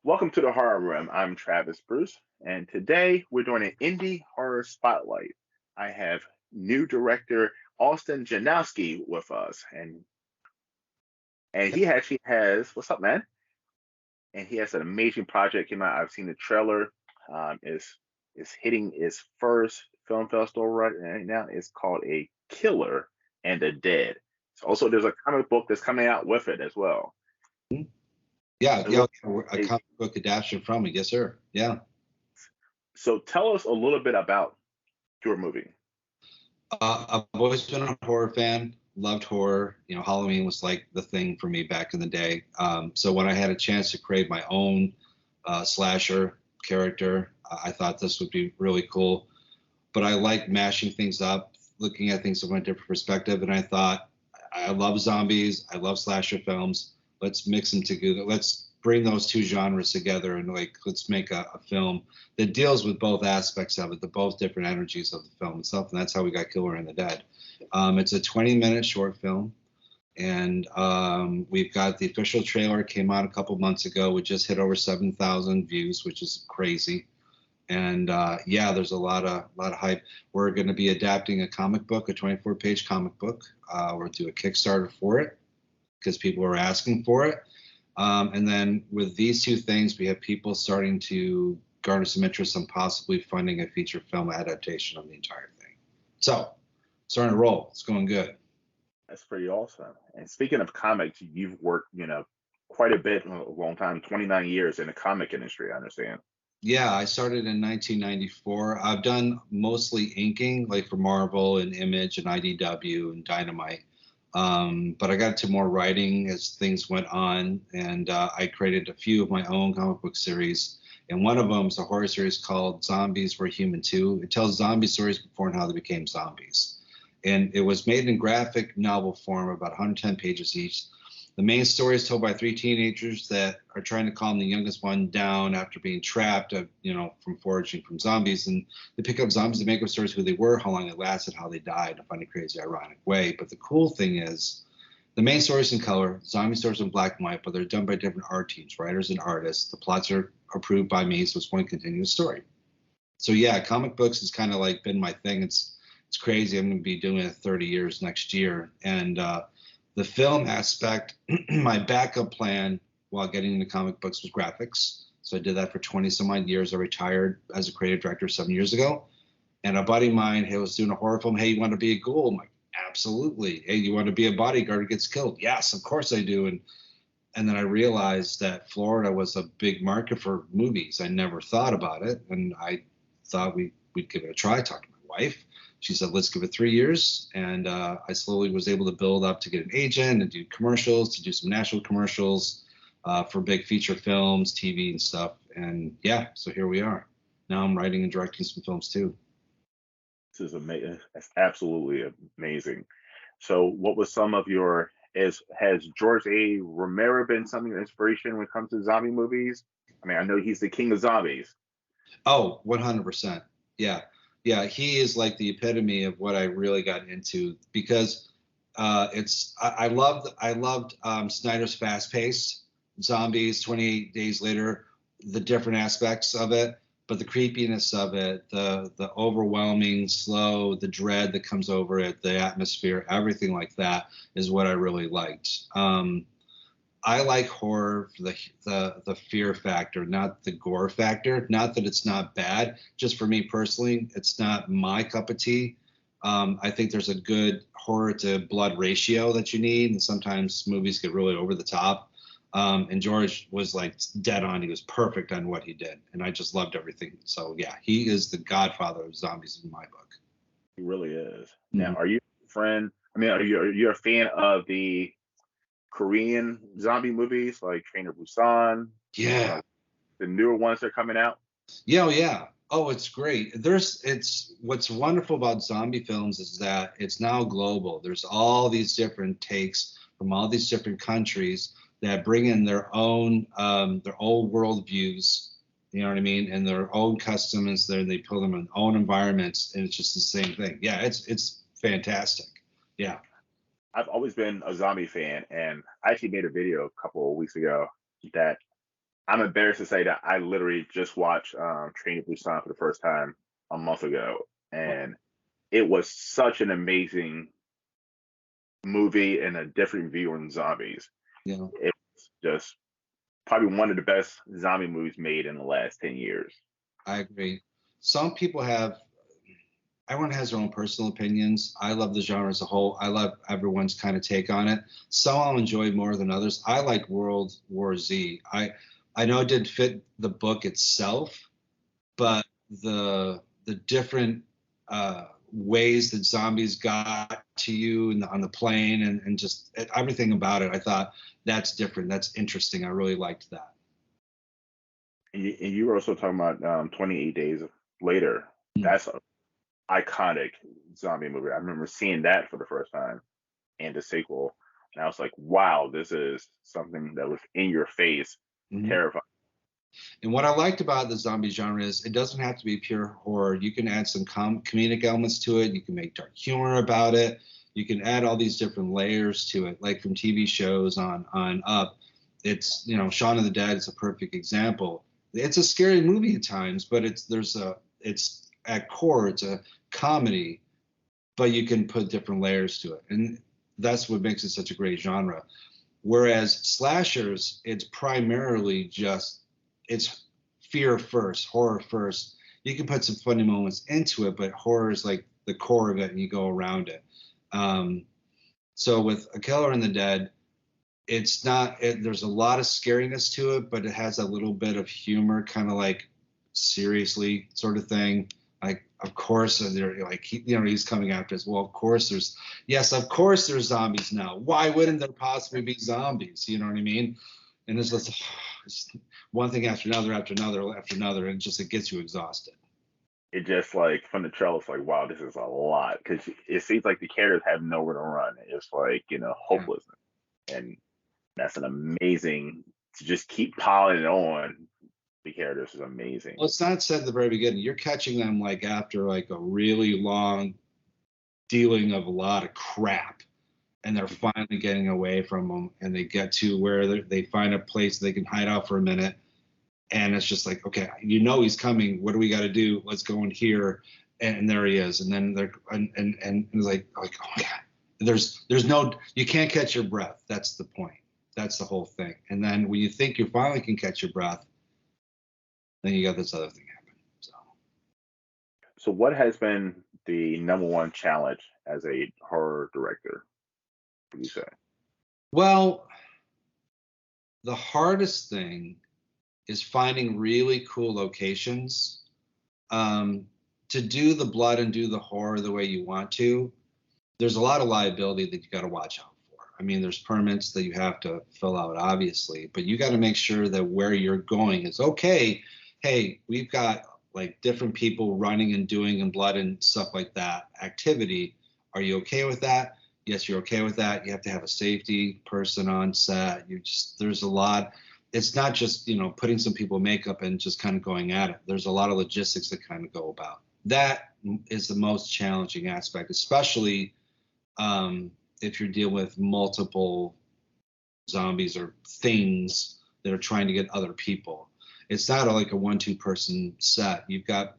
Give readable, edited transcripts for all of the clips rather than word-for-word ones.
Welcome to the Horror Room. I'm Travis Bruce, and today we're doing an indie horror spotlight. I have new director Austin Janowksy with us, and he actually has what's up, man? And he has an amazing project came out. I've seen the trailer. Is hitting its first film festival right now. It's called A Killer and the Dead. So also, there's a comic book that's coming out with it as well. Yeah, It yeah, looks a amazing. comic book adaptation from it. Yes, sir. Yeah. So tell us a little bit about your movie. I've always been a horror fan, loved horror. Halloween was like the thing for me back in the day. So when I had a chance to create my own slasher character, I thought this would be really cool. But I like mashing things up, looking at things from a different perspective. And I thought, I love zombies, I love slasher films. Let's mix them together. Let's bring those two genres together and let's make a film that deals with both aspects of it, the both different energies of the film itself. And that's how we got Killer and the Dead. It's a 20-minute short film. And we've got the official trailer came out a couple months ago. We just hit over 7,000 views, which is crazy. And yeah, there's a lot of hype. We're going to be adapting a comic book, a 24-page comic book. We'll do a Kickstarter for it because people are asking for it. And then with these two things, we have people starting to garner some interest in possibly funding a feature film adaptation of the entire thing. So starting to roll. It's going good. That's pretty awesome. And speaking of comics, you've worked, quite a bit, a long time, 29 years in the comic industry, I understand. Yeah, I started in 1994. I've done mostly inking, like for Marvel and Image and IDW and Dynamite. But I got to more writing as things went on, and I created a few of my own comic book series. And one of them is a horror series called Zombies Were Human Too. It tells zombie stories before and how they became zombies. And it was made in graphic novel form, about 110 pages each. The main story is told by three teenagers that are trying to calm the youngest one down after being trapped, from foraging from zombies. And they pick up zombies to make up stories who they were, how long it lasted, how they died, in a funny, crazy, ironic way. But the cool thing is, the main stories in color, zombie stories in black and white, but they're done by different art teams, writers and artists. The plots are approved by me, so it's one continuous story. So yeah, comic books has kind of like been my thing. It's crazy. I'm going to be doing it 30 years next year, and the film aspect, my backup plan while getting into comic books was graphics. So I did that for 20 some odd years. I retired as a creative director 7 years ago. And a buddy of mine, he was doing a horror film. Hey, you want to be a ghoul? I'm like, absolutely. Hey, you want to be a bodyguard who gets killed? Yes, of course I do. And then I realized that Florida was a big market for movies. I never thought about it. And I thought we'd give it a try, talk to my wife. She said, let's give it 3 years. And I slowly was able to build up to get an agent and do commercials, to do some national commercials for big feature films, TV and stuff. And yeah, so here we are. Now I'm writing and directing some films too. This is amazing. That's absolutely amazing. So, what was some of your has George A. Romero been something of inspiration when it comes to zombie movies? I mean, I know he's the king of zombies. Oh, 100%. Yeah. Yeah. He is like the epitome of what I really got into because I loved Snyder's fast paced zombies, 28 days later, the different aspects of it, but the creepiness of it, the overwhelming slow, the dread that comes over it, the atmosphere, everything like that is what I really liked. I like horror for the fear factor, not the gore factor. Not that it's not bad. Just for me personally, it's not my cup of tea. I think there's a good horror to blood ratio that you need, and sometimes movies get really over the top. And George was like dead on. He was perfect on what he did, and I just loved everything. So yeah, he is the godfather of zombies in my book. He really is. Now, Mhm. are you a friend? I mean, are you a fan of the Korean zombie movies like Train to Busan? Uh, Yeah. the newer ones that are coming out. Yeah, oh, yeah. Oh, it's great. It's what's wonderful about zombie films is that it's now global. There's all these different takes from all these different countries that bring in their own world views. You know what I mean? And their own customs. They put them in own environments, and it's just the same thing. Yeah, it's fantastic. Yeah. I've always been a zombie fan, and I actually made a video a couple of weeks ago that I'm embarrassed to say that I literally just watched Train to Busan for the first time a month ago, and it was such an amazing movie and a different view on zombies. You know, It was just probably one of the best zombie movies made in the last 10 years. I agree. Some people have, everyone has their own personal opinions. I love the genre as a whole. I love everyone's kind of take on it. Some I'll enjoy more than others. I like World War Z. I know it didn't fit the book itself, but the different ways that zombies got to you on the plane and just everything about it, I thought that's different. That's interesting. I really liked that. And you were also talking about 28 Days Later. Mm. That's an iconic zombie movie. I remember seeing that for the first time and the sequel. And I was like, wow, this is something that was in your face, Mhm. terrifying. And what I liked about the zombie genre is it doesn't have to be pure horror. You can add some comedic elements to it. You can make dark humor about it. You can add all these different layers to it, like from TV shows on up. It's Shaun of the Dead is a perfect example. It's a scary movie at times, but it's at core it's a comedy, but you can put different layers to it, and that's what makes it such a great genre. Whereas slashers, it's primarily just it's fear first, horror first. You can put some funny moments into it, but horror is like the core of it, and you go around it. Um, so with A Killer in the Dead, it's not. There's a lot of scariness to it, but it has a little bit of humor, kind of like seriously sort of thing. Like, of course, they're like he's coming after us. Well, of course of course there's zombies now. Why wouldn't there possibly be zombies? You know what I mean? And it's just it's one thing after another, after another, after another, and it gets you exhausted. It just like from the trailer, it's like, wow, this is a lot because it seems like the characters have nowhere to run. It's like, Yeah. hopelessness. And that's an amazing to just keep piling it on. The characters is amazing. Well, it's not said at the very beginning. You're catching them like after like a really long dealing of a lot of crap, and they're finally getting away from them, and they get to where they find a place they can hide out for a minute, and it's just like, okay, he's coming. What do we got to do? Let's go in here, and there he is. And then they're and it's like oh my god, there's no you can't catch your breath. That's the point. That's the whole thing. And then when you think you finally can catch your breath, then you got this other thing happen. So So, what has been the number one challenge as a horror director? Would you say? well, the hardest thing is finding really cool locations um, to do the blood and do the horror the way you want to. There's a lot of liability that you got to watch out for. I mean, there's permits that you have to fill out, obviously, but you got to make sure that where you're going is okay. Hey, we've got like different people running and doing and blood and stuff like that activity. Are you okay with that? Yes, you're okay with that. You have to have a safety person on set. There's a lot. It's not just, putting some people in makeup and just kind of going at it. There's a lot of logistics that kind of go about. That is the most challenging aspect, especially if you're dealing with multiple zombies or things that are trying to get other people. It's not like a 1-2 person set.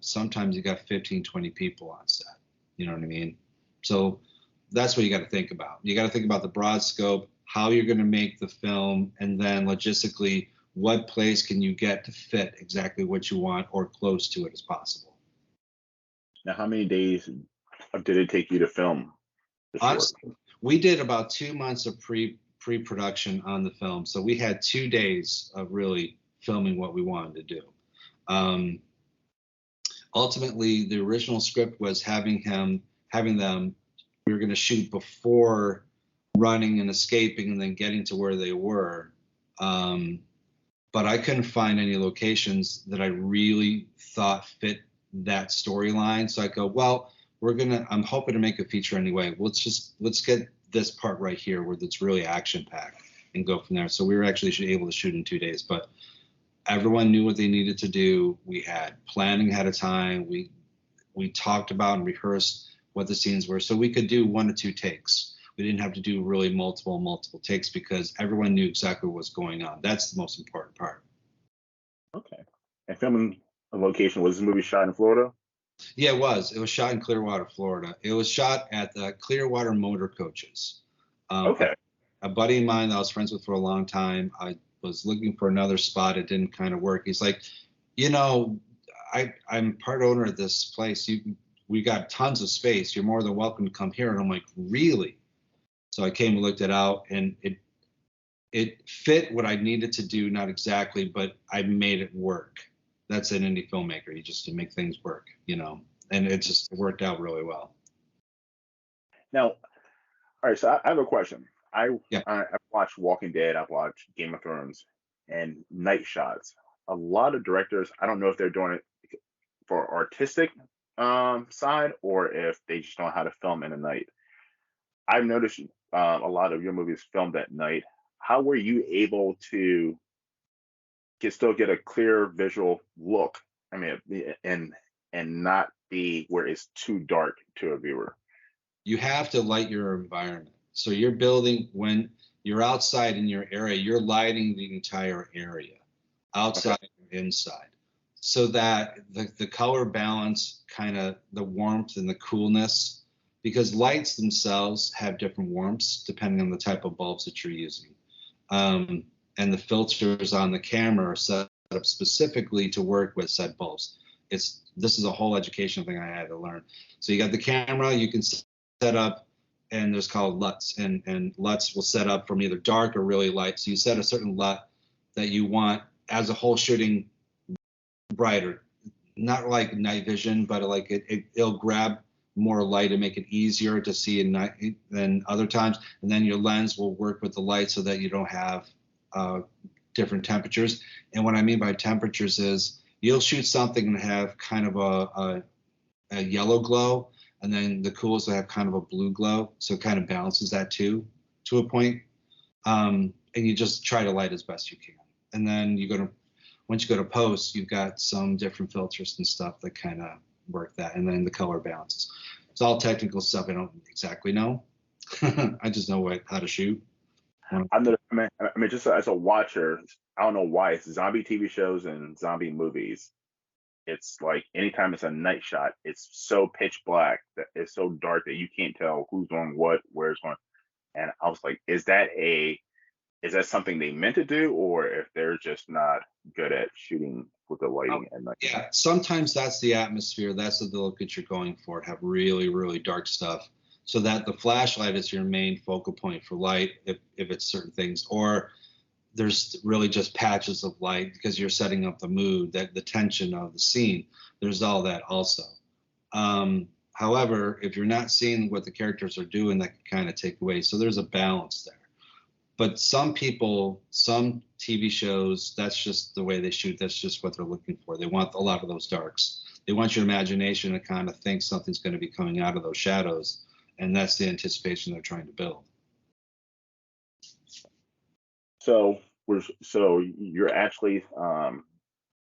Sometimes you've got 15, 20 people on set. You know what I mean? So that's what you got to think about. You got to think about the broad scope, how you're going to make the film, and then logistically, what place can you get to fit exactly what you want or close to it as possible. Now, how many days did it take you to film the short? Honestly, we did about 2 months of pre-production on the film, so we had 2 days of really filming what we wanted to do. Um, Ultimately, the original script was having them. We were going to shoot before running and escaping, and then getting to where they were. Um, but I couldn't find any locations that I really thought fit that storyline. So I go, well, I'm hoping to make a feature anyway. Let's get this part right here where it's really action packed and go from there. So we were actually able to shoot in 2 days, but everyone knew what they needed to do. We had planning ahead of time. We talked about and rehearsed what the scenes were, so we could do 1 to 2 takes. We didn't have to do really multiple takes because everyone knew exactly what was going on. That's the most important part. Okay. And filming location, was this movie shot in Florida? Yeah, it was. It was shot in Clearwater, Florida. It was shot at the Clearwater Motor Coaches. A, Okay. a buddy of mine that I was friends with for a long time. I was looking for another spot. It didn't kind of work. He's like, you know, I'm part owner of this place. We got tons of space. You're more than welcome to come here. And I'm like, really? So I came and looked it out, and it fit what I needed to do. Not exactly, but I made it work. That's an indie filmmaker. You just to make things work, and it worked out really well. Now, all right. So I have a question. I Yeah. I've watched Walking Dead. I've watched Game of Thrones and night shots. A lot of directors, I don't know if they're doing it for artistic side or if they just know how to film in the night. I've noticed a lot of your movies filmed at night. How were you able to still get a clear visual look? I mean, and not be where it's too dark to a viewer. You have to light your environment. So you're building when you're outside in your area, you're lighting the entire area, Okay. outside and inside, so that the color balance, kind of the warmth and the coolness, because lights themselves have different warmths depending on the type of bulbs that you're using. Um, and the filters on the camera are set up specifically to work with said bulbs. This is a whole educational thing I had to learn. So you got the camera, you can set up, and there's called LUTs, and LUTs will set up from either dark or really light. So you set a certain LUT that you want as a whole shooting brighter, not like night vision, but like it'll grab more light and make it easier to see in night than other times. And then your lens will work with the light so that you don't have different temperatures. And what I mean by temperatures is you'll shoot something and have kind of a yellow glow, and then the cools will have kind of a blue glow. So it kind of balances that too, to a point. And you just try to light as best you can. And then once you go to post, you've got some different filters and stuff that kind of work that. And then the color balances. It's all technical stuff I don't exactly know. I just know how to shoot. I mean, just as a watcher, I don't know why it's zombie TV shows and zombie movies. It's like anytime it's a night shot, it's so pitch black that it's so dark that you can't tell who's doing what, where it's going. And I was like, is that something they meant to do, or if they're just not good at shooting with the Oh, lighting at night? yeah, sometimes that's the atmosphere. That's the look that you're going for. Have really, really dark stuff, so that the flashlight is your main focal point for light, if it's certain things, or there's really just patches of light because you're setting up the mood, that the tension of the scene. There's all that also. However, if you're not seeing what the characters are doing, that can kind of take away. So there's a balance there. But some people, some TV shows, that's just the way they shoot. That's just what they're looking for. They want a lot of those darks. They want your imagination to kind of think something's going to be coming out of those shadows. And that's the anticipation they're trying to build. So you're actually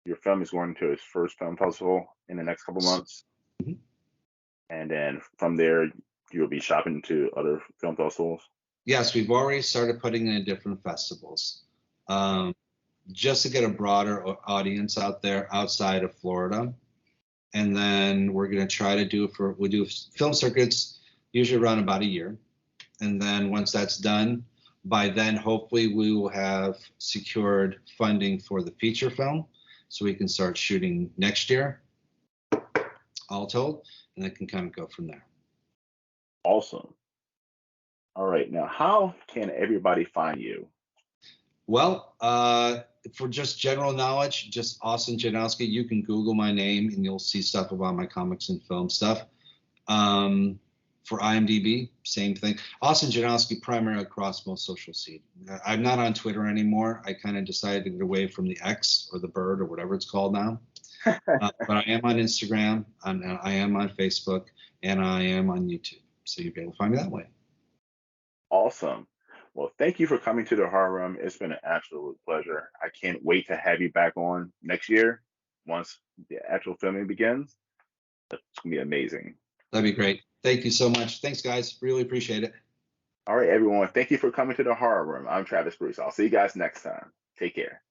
your film is going to its first film festival in the next couple months, Mhm. and then from there you'll be shopping to other film festivals. Yes, we've already started putting in different festivals, just to get a broader audience out there outside of Florida. And then we're going to try to we do film circuits usually around about a year. And then once that's done, by then, hopefully we will have secured funding for the feature film, so we can start shooting next year, all told, and it can kind of go from there. Awesome. All right, now how can everybody find you? Well, for just general knowledge, just Austin Janowksy. You can Google my name and you'll see stuff about my comics and film stuff. For IMDb, same thing. Austin Janowksy primarily across most social feeds. I'm not on Twitter anymore. I kind of decided to get away from the X or the bird or whatever it's called now. But I am on Instagram, I am on Facebook, and I am on YouTube. So you'll be able to find me that way. Awesome. Well, thank you for coming to the horror room. It's been an absolute pleasure. I can't wait to have you back on next year once the actual filming begins. It's gonna be amazing. That'd be great. Thank you so much. Thanks, guys. Really appreciate it. All right, everyone. Thank you for coming to the horror room. I'm Travis Bruce. I'll see you guys next time. Take care.